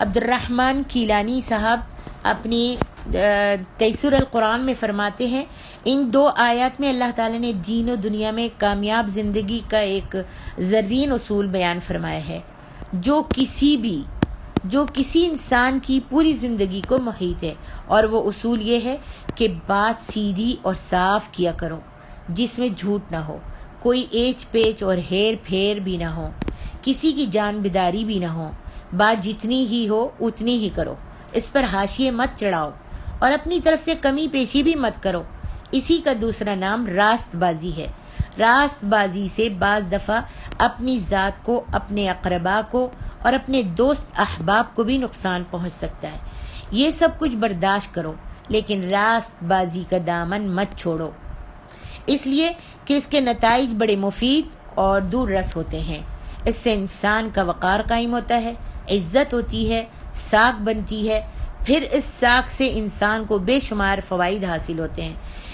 عبد الرحمن کیلانی صاحب اپنی تیسیر القرآن میں فرماتے ہیں، ان دو آیات میں اللہ تعالیٰ نے دین و دنیا میں کامیاب زندگی کا ایک زرین اصول بیان فرمایا ہے جو کسی انسان کی پوری زندگی کو محیط ہے، اور وہ اصول یہ ہے کہ بات سیدھی اور صاف کیا کرو، جس میں جھوٹ نہ ہو، کوئی ایچ پیچ اور ہیر پھیر بھی نہ ہو، کسی کی جان بداری بھی نہ ہو، بات جتنی ہی ہو اتنی ہی کرو، اس پر حاشیے مت چڑھاؤ، اور اپنی طرف سے کمی پیشی بھی مت کرو۔ اسی کا دوسرا نام راست بازی ہے۔ راست بازی سے بعض دفعہ اپنی ذات کو، اپنے اقربا کو اور اپنے دوست احباب کو بھی نقصان پہنچ سکتا ہے۔ یہ سب کچھ برداشت کرو، لیکن راست بازی کا دامن مت چھوڑو، اس لیے کہ اس کے نتائج بڑے مفید اور دور رس ہوتے ہیں۔ اس سے انسان کا وقار قائم ہوتا ہے، عزت ہوتی ہے، ساکھ بنتی ہے، پھر اس ساکھ سے انسان کو بے شمار فوائد حاصل ہوتے ہیں۔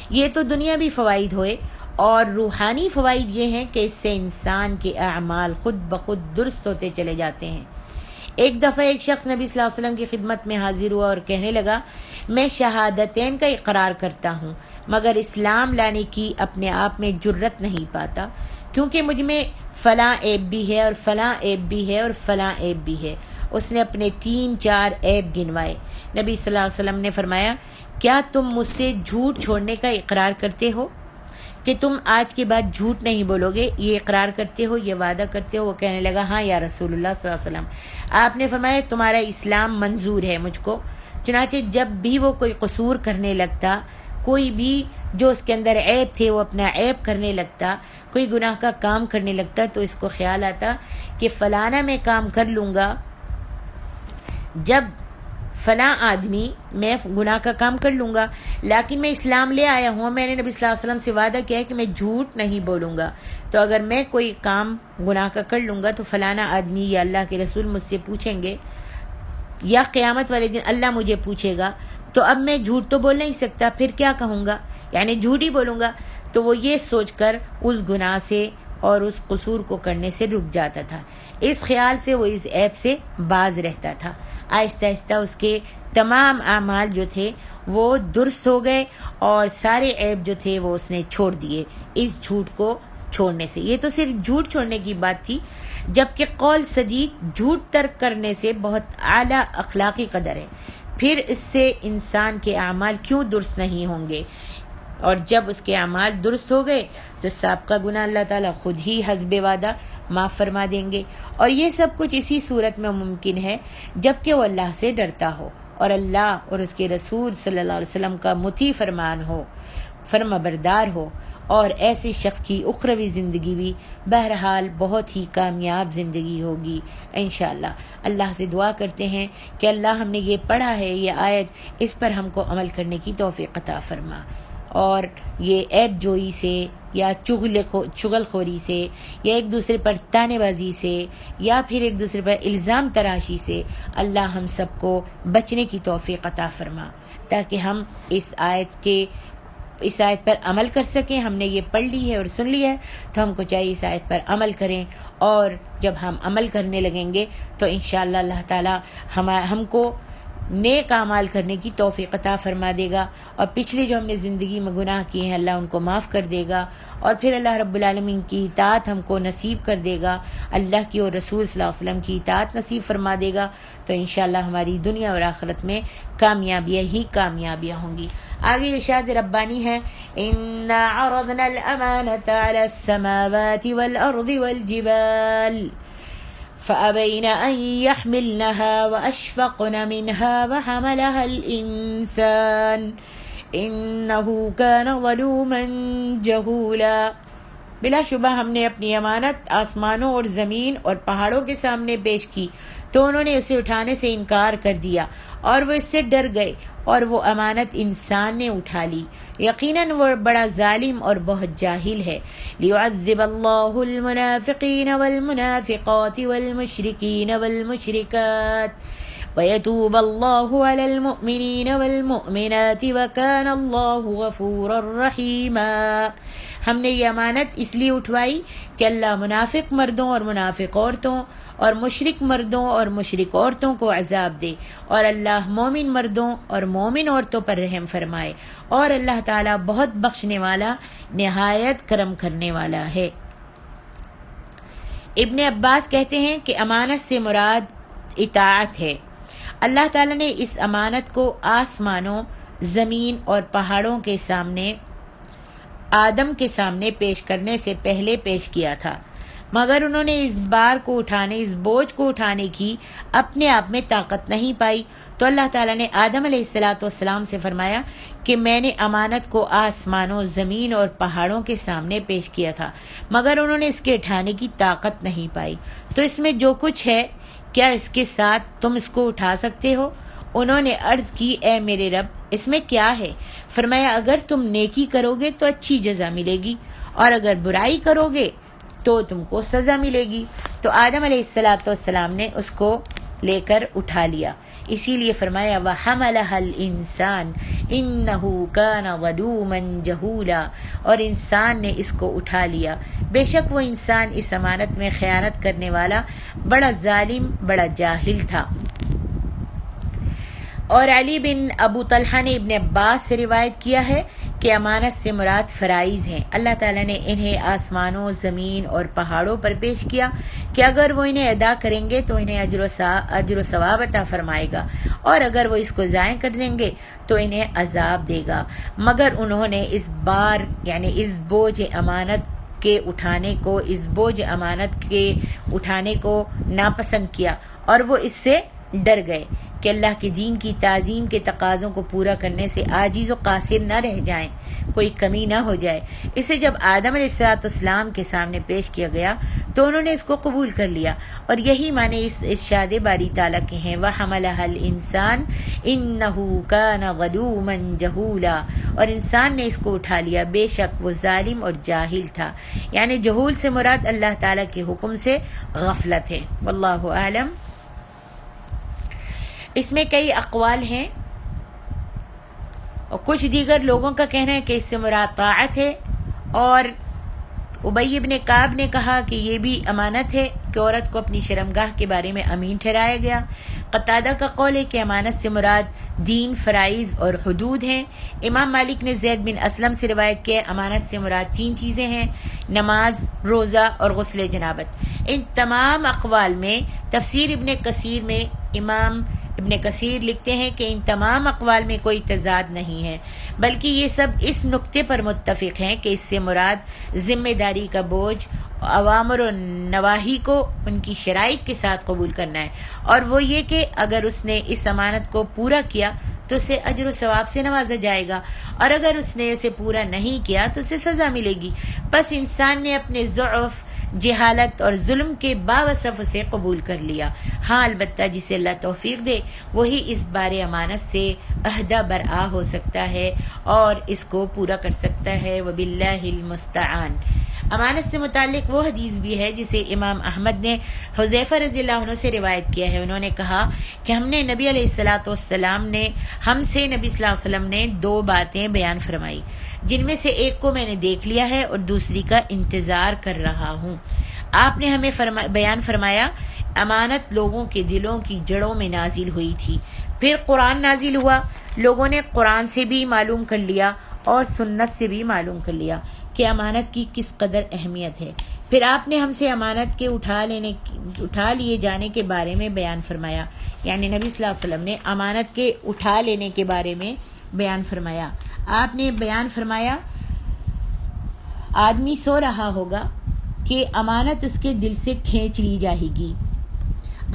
یہ تو دنیاوی فوائد ہوئے، اور روحانی فوائد یہ ہیں کہ اس سے انسان کے اعمال خود بخود درست ہوتے چلے جاتے ہیں۔ ایک دفعہ ایک شخص نبی صلی اللہ علیہ وسلم کی خدمت میں حاضر ہوا اور کہنے لگا، میں شہادتین کا اقرار کرتا ہوں مگر اسلام لانے کی اپنے آپ میں جرت نہیں پاتا، کیونکہ مجھ میں فلاں عیب بھی ہے اور فلاں عیب بھی ہے اور فلاں عیب بھی ہے۔ اس نے اپنے 3-4 عیب گنوائے۔ نبی صلی اللہ علیہ وسلم نے فرمایا، کیا تم مجھ سے جھوٹ چھوڑنے کا اقرار کرتے ہو کہ تم آج کے بعد جھوٹ نہیں بولو گے؟ یہ اقرار کرتے ہو، یہ وعدہ کرتے ہو؟ وہ کہنے لگا، ہاں یا رسول اللہ صلی اللہ علیہ وسلم۔ آپ نے فرمایا، تمہارا اسلام منظور ہے مجھ کو۔ چنانچہ جب بھی وہ کوئی قصور کرنے لگتا، کوئی بھی جو اس کے اندر عیب تھے وہ اپنا عیب کرنے لگتا، کوئی گناہ کا کام کرنے لگتا، تو اس کو خیال آتا کہ فلانا میں کام کر لوں گا، جب فلاں آدمی میں گناہ کا کام کر لوں گا، لیکن میں اسلام لے آیا ہوں، میں نے نبی صلی اللہ علیہ وسلم سے وعدہ کیا ہے کہ میں جھوٹ نہیں بولوں گا، تو اگر میں کوئی کام گناہ کا کر لوں گا تو فلانا آدمی یا اللہ کے رسول مجھ سے پوچھیں گے، یا قیامت والے دن اللہ مجھے پوچھے گا، تو اب میں جھوٹ تو بول نہیں سکتا، پھر کیا کہوں گا، یعنی جھوٹ ہی بولوں گا۔ تو وہ یہ سوچ کر اس گناہ سے اور اس قصور کو کرنے سے رک جاتا تھا، اس خیال سے وہ اس عیب سے باز رہتا تھا۔ آہستہ آہستہ اس کے تمام اعمال جو تھے وہ درست ہو گئے، اور سارے عیب جو تھے وہ اس نے چھوڑ دیے اس جھوٹ کو چھوڑنے سے۔ یہ تو صرف جھوٹ چھوڑنے کی بات تھی، جبکہ قول صدیق جھوٹ ترک کرنے سے بہت اعلیٰ اخلاقی قدر ہے، پھر اس سے انسان کے اعمال کیوں درست نہیں ہوں گے؟ اور جب اس کے اعمال درست ہو گئے تو سابقہ گناہ اللہ تعالیٰ خود ہی حسب وعدہ معاف فرما دیں گے، اور یہ سب کچھ اسی صورت میں ممکن ہے جبکہ وہ اللہ سے ڈرتا ہو اور اللہ اور اس کے رسول صلی اللہ علیہ وسلم کا مطیع فرمان ہو، فرما بردار ہو، اور ایسے شخص کی اخروی زندگی بھی بہرحال بہت ہی کامیاب زندگی ہوگی انشاءاللہ۔ اللہ سے دعا کرتے ہیں کہ اللہ ہم نے یہ پڑھا ہے یہ آیت، اس پر ہم کو عمل کرنے کی توفیق عطا فرما، اور یہ عیب جوئی سے یا چغل خوری سے یا ایک دوسرے پر طعنہ بازی سے یا پھر ایک دوسرے پر الزام تراشی سے اللہ ہم سب کو بچنے کی توفیق عطا فرما، تاکہ ہم اس آیت پر عمل کر سکیں۔ ہم نے یہ پڑھ لی ہے اور سن لی ہے تو ہم کو چاہیے اس آیت پر عمل کریں، اور جب ہم عمل کرنے لگیں گے تو انشاءاللہ اللہ تعالی ہم کو نیک اعمال کرنے کی توفیق عطا فرما دے گا، اور پچھلی جو ہم نے زندگی میں گناہ کیے ہیں اللہ ان کو معاف کر دے گا، اور پھر اللہ رب العالمین کی اطاعت ہم کو نصیب کر دے گا، اللہ کی اور رسول صلی اللہ علیہ وسلم کی اطاعت نصیب فرما دے گا، تو انشاءاللہ ہماری دنیا اور آخرت میں کامیابیاں ہی کامیابیاں ہوں گی۔ آگے ارشاد ربانی ہے، اِنَّا عَرَضْنَا الْأَمَانَةَ عَلَى السَّمَاوَاتِ وَالْأَرْضِ وَالْجِبَالِ فَأَبَيْنَ أَن يَحْمِلْنَهَا وَأَشْفَقْنَ مِنْهَا وَحَمَلَهَا الْإِنسَانُ إِنَّهُ كَانَ ظَلُومًا جَهُولًا۔ بلا شبہ ہم نے اپنی امانت آسمانوں اور زمین اور پہاڑوں کے سامنے پیش کی، تو انہوں نے اسے اٹھانے سے انکار کر دیا اور وہ اس سے ڈر گئے، اور وہ امانت انسان نے اٹھا لی، یقیناً وہ بڑا ظالم اور بہت جاہل ہے۔ لِيُعَذِّبَ اللَّهُ الْمُنَافِقِينَ وَالْمُنَافِقَاتِ وَالْمُشْرِكِينَ وَالْمُشْرِكَاتِ وَيَتُوبَ اللَّهُ عَلَى الْمُؤْمِنِينَ وَالْمُؤْمِنَاتِ وَكَانَ اللَّهُ غَفُورًا رَحِيمًا۔ ہم نے یہ امانت اس لیے اٹھوائی کہ اللہ منافق مردوں اور منافق عورتوں اور مشرک مردوں اور مشرک عورتوں کو عذاب دے، اور اللہ مومن مردوں اور مومن عورتوں پر رحم فرمائے، اور اللہ تعالیٰ بہت بخشنے والا نہایت کرم کرنے والا ہے۔ ابن عباس کہتے ہیں کہ امانت سے مراد اطاعت ہے۔ اللہ تعالیٰ نے اس امانت کو آسمانوں، زمین اور پہاڑوں کے سامنے آدم کے سامنے پیش کرنے سے پہلے پیش کیا تھا، مگر انہوں نے اس بوجھ کو اٹھانے کی اپنے آپ میں طاقت نہیں پائی، تو اللہ تعالیٰ نے آدم علیہ السلام سے فرمایا کہ میں نے امانت کو آسمانوں، زمین اور پہاڑوں کے سامنے پیش کیا تھا، مگر انہوں نے اس کے اٹھانے کی طاقت نہیں پائی، تو اس میں جو کچھ ہے کیا اس کے ساتھ تم اس کو اٹھا سکتے ہو؟ انہوں نے عرض کی، اے میرے رب اس میں کیا ہے؟ فرمایا، اگر تم نیکی کرو گے تو اچھی جزا ملے گی، اور اگر برائی کرو گے تو تم کو سزا ملے گی۔ تو آدم علیہ السلام نے اس کو لے کر اٹھا لیا، اسی لیے فرمایا وَحَمَلَهَا الْإِنسَانُ إِنَّهُ كَانَ ظَلُومًا جَهُولًا، اور انسان نے اس کو اٹھا لیا، بے شک وہ انسان اس امانت میں خیانت کرنے والا بڑا ظالم، بڑا جاہل تھا۔ اور علی بن ابو طلحہ نے ابن عباس سے روایت کیا ہے کہ امانت سے مراد فرائض ہیں، اللہ تعالیٰ نے انہیں آسمانوں، زمین اور پہاڑوں پر پیش کیا کہ اگر وہ انہیں ادا کریں گے تو انہیں اجر و ثواب عطا فرمائے گا، اور اگر وہ اس کو ضائع کر دیں گے تو انہیں عذاب دے گا، مگر انہوں نے اس بوجھ امانت کے اٹھانے کو ناپسند کیا، اور وہ اس سے ڈر گئے کہ اللہ کے دین کی تعظیم کے تقاضوں کو پورا کرنے سے عاجز و قاصر نہ رہ جائیں، کوئی کمی نہ ہو جائے۔ اسے جب آدم علیہ السلام کے سامنے پیش کیا گیا تو انہوں نے اس کو قبول کر لیا، اور یہی معنی اس ارشاد باری تعالیٰ کے ہیں وَحَمَلَهَا الْإِنسَانُ إِنَّهُ كَانَ ظَلُومًا جَهُولًا، اور انسان نے اس کو اٹھا لیا، بے شک وہ ظالم اور جاہل تھا۔ یعنی جہول سے مراد اللہ تعالیٰ کے حکم سے غفلت ہے۔ واللہ اعلم۔ اس میں کئی اقوال ہیں، اور کچھ دیگر لوگوں کا کہنا ہے کہ اس سے مراد طاعت ہے، اور ابی بن کعب نے کہا کہ یہ بھی امانت ہے کہ عورت کو اپنی شرمگاہ کے بارے میں امین ٹھہرایا گیا۔ قتادہ کا قول ہے کہ امانت سے مراد دین، فرائض اور حدود ہیں۔ امام مالک نے زید بن اسلم سے روایت کیا امانت سے مراد 3 چیزیں ہیں، نماز، روزہ اور غسل جنابت۔ ان تمام اقوال میں تفسیر ابن کثیر میں امام ابن کثیر لکھتے ہیں کہ ان تمام اقوال میں کوئی تضاد نہیں ہے، بلکہ یہ سب اس نقطے پر متفق ہیں کہ اس سے مراد ذمہ داری کا بوجھ، اوامر و نواہی کو ان کی شرائط کے ساتھ قبول کرنا ہے، اور وہ یہ کہ اگر اس نے اس امانت کو پورا کیا تو اسے اجر و ثواب سے نوازا جائے گا، اور اگر اس نے اسے پورا نہیں کیا تو اسے سزا ملے گی۔ بس انسان نے اپنے ضعف، جہالت اور ظلم کے باوصف اسے قبول کر لیا۔ ہاں البتہ جسے اللہ توفیق دے وہی اس بار امانت سے عہدہ برآ ہو سکتا ہے اور اس کو پورا کر سکتا ہے۔ وباللہ المستعان۔ امانت سے متعلق وہ حدیث بھی ہے جسے امام احمد نے حذیفہ رضی اللہ عنہ سے روایت کیا ہے۔ انہوں نے کہا کہ ہم سے نبی صلی اللہ علیہ وسلم نے 2 باتیں بیان فرمائی، جن میں سے ایک کو میں نے دیکھ لیا ہے اور دوسری کا انتظار کر رہا ہوں۔ آپ نے ہمیں بیان فرمایا امانت لوگوں کے دلوں کی جڑوں میں نازل ہوئی تھی، پھر قرآن نازل ہوا، لوگوں نے قرآن سے بھی معلوم کر لیا اور سنت سے بھی معلوم کر لیا کہ امانت کی کس قدر اہمیت ہے۔ پھر آپ نے ہم سے امانت کے اٹھا لیے جانے کے بارے میں بیان فرمایا، یعنی نبی صلی اللہ علیہ وسلم نے امانت کے اٹھا لینے کے بارے میں بیان فرمایا۔ آپ نے بیان فرمایا آدمی سو رہا ہوگا کہ امانت اس کے دل سے کھینچ لی جائے گی،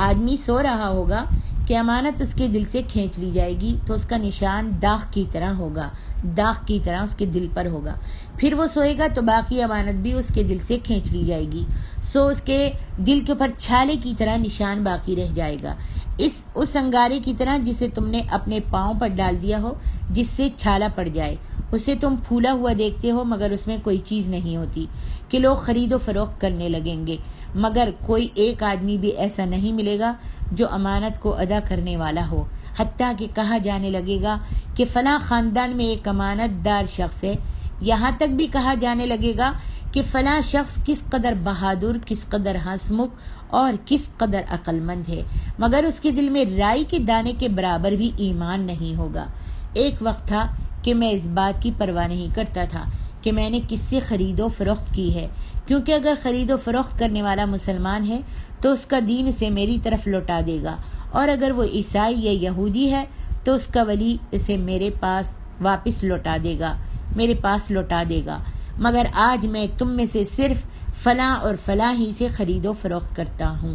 آدمی سو رہا ہوگا کہ امانت اس کے دل سے کھینچ لی جائے گی تو اس کا نشان داغ کی طرح ہوگا، داغ کی طرح اس کے دل پر ہوگا۔ پھر وہ سوئے گا تو باقی امانت بھی اس کے دل سے کھینچ لی جائے گی، سو اس کے دل کے اوپر چھالے کی طرح نشان باقی رہ جائے گا، اس انگارے کی طرح جسے تم نے اپنے پاؤں پر ڈال دیا ہو، جس سے چھالا پڑ جائے، اسے تم پھولا ہوا دیکھتے ہو مگر اس میں کوئی چیز نہیں ہوتی، کہ لوگ خرید و فروخت کرنے لگیں گے، مگر کوئی ایک آدمی بھی ایسا نہیں ملے گا جو امانت کو ادا کرنے والا ہو، حتیٰ کہ کہا جانے لگے گا کہ فلاں خاندان میں ایک امانت دار شخص ہے، یہاں تک بھی کہا جانے لگے گا کہ فلاں شخص کس قدر بہادر، کس قدر ہنسمکھ اور کس قدر عقل مند ہے، مگر اس کے دل میں رائی کے دانے کے برابر بھی ایمان نہیں ہوگا۔ ایک وقت تھا کہ میں اس بات کی پرواہ نہیں کرتا تھا کہ میں نے کس سے خرید و فروخت کی ہے، کیونکہ اگر خرید و فروخت کرنے والا مسلمان ہے تو اس کا دین اسے میری طرف لوٹا دے گا، اور اگر وہ عیسائی یا یہودی ہے تو اس کا ولی اسے میرے پاس واپس لوٹا دے گا، میرے پاس لوٹا دے گا، مگر آج میں تم میں سے صرف فلاں اور فلاں ہی سے خرید و فروخت کرتا ہوں۔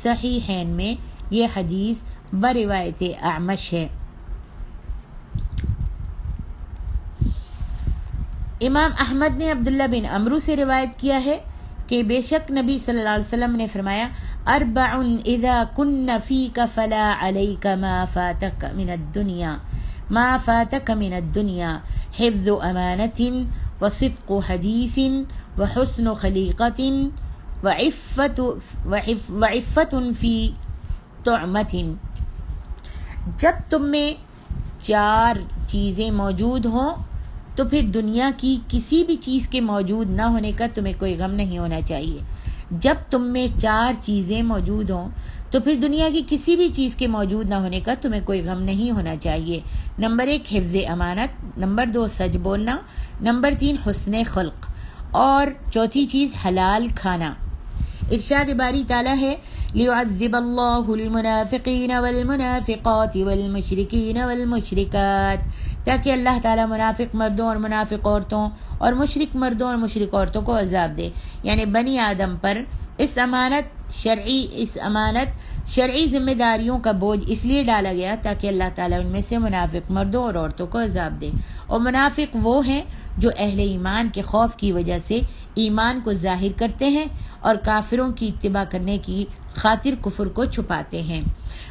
صحیحین میں یہ حدیث بروایت اعمش ہے۔ امام احمد نے عبداللہ بن عمرو سے روایت کیا ہے کہ بے شک نبی صلی اللہ علیہ وسلم نے فرمایا اربع اذا کن فیک فلا علیک ما فاتک من الدنیا حفظ امانت وصدق حدیث وحسن خلیقت وعفت فی طعمت۔ جب تم میں 4 چیزیں موجود ہوں تو پھر دنیا کی کسی بھی چیز کے موجود نہ ہونے کا تمہیں کوئی غم نہیں ہونا چاہیے۔ جب تم میں 4 چیزیں موجود ہوں تو پھر دنیا کی کسی بھی چیز کے موجود نہ ہونے کا تمہیں کوئی غم نہیں ہونا چاہیے۔ نمبر 1 حفظ امانت، نمبر 2 سچ بولنا، نمبر 3 حسن خلق، اور چوتھی چیز حلال کھانا۔ ارشاد باری تعالیٰ ہے لِيُعَذِّبَ اللَّهُ الْمُنَافِقِينَ وَالْمُنَافِقَاتِ وَالْمُشْرِكِينَ وَالْمُشْرِكَاتِ، تاکہ اللہ تعالیٰ منافق مردوں اور منافق عورتوں اور مشرک مردوں اور مشرک عورتوں کو عذاب دے، یعنی بنی آدم پر اس امانت اس امانت شرعی ذمہ داریوں کا بوجھ اس لیے ڈالا گیا تاکہ اللہ تعالیٰ ان میں سے منافق مردوں اور عورتوں کو عذاب دے. اور منافق وہ ہیں جو اہل ایمان کے خوف کی وجہ سے ایمان کو ظاہر کرتے ہیں اور کافروں کی اتباع کرنے کی خاطر کفر کو چھپاتے ہیں.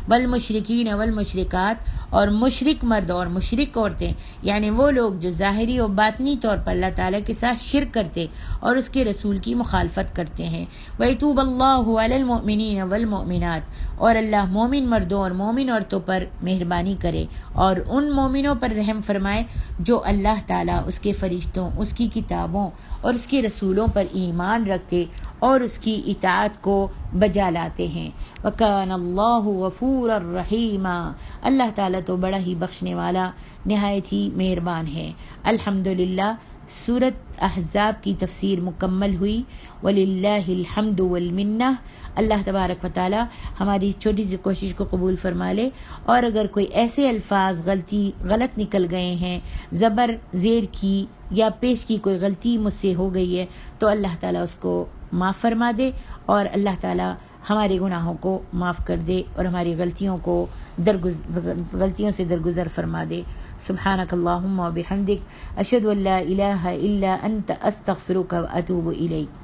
والمشرکین والمشرکات، اور مشرک مرد اور مشرک عورتیں، یعنی وہ لوگ جو ظاہری اور باطنی طور پر اللہ تعالیٰ کے ساتھ شرک کرتے اور اس کے رسول کی مخالفت کرتے ہیں. وَيَتُوبَ اللَّهُ عَلَى الْمُؤْمِنِينَ وَالْمُؤْمِنَاتِ، اور اللہ مومن مردوں اور مومن عورتوں پر مہربانی کرے اور ان مومنوں پر رحم فرمائے جو اللہ تعالیٰ، اس کے فرشتوں، اس کی کتابوں اور اس کے رسولوں پر ایمان رکھتے اور اس کی اطاعت کو بجا لاتے ہیں. وَكَانَ اللَّهُ غَفُورًا رَحِيمًا، اللہ تعالیٰ تو بڑا ہی بخشنے والا، نہایت ہی مہربان ہے. الحمدللہ سورۃ احزاب کی تفسیر مکمل ہوئی. وَلِلَّهِ الْحَمْدُ وَالْمِنَّةُ. اللہ تبارک و تعالی ہماری چھوٹی سی کوشش کو قبول فرما لے، اور اگر کوئی ایسے الفاظ غلط نکل گئے ہیں، زبر زیر کی یا پیش کی کوئی غلطی مجھ سے ہو گئی ہے، تو اللہ تعالیٰ اس کو معاف فرما دے، اور اللہ تعالیٰ ہمارے گناہوں کو معاف کر دے اور ہماری غلطیوں سے درگزر فرما دے. سبحانک اللہم و بحمدک، اشہد ان لا الہ الا انت، استغفرک و اتوب الیک.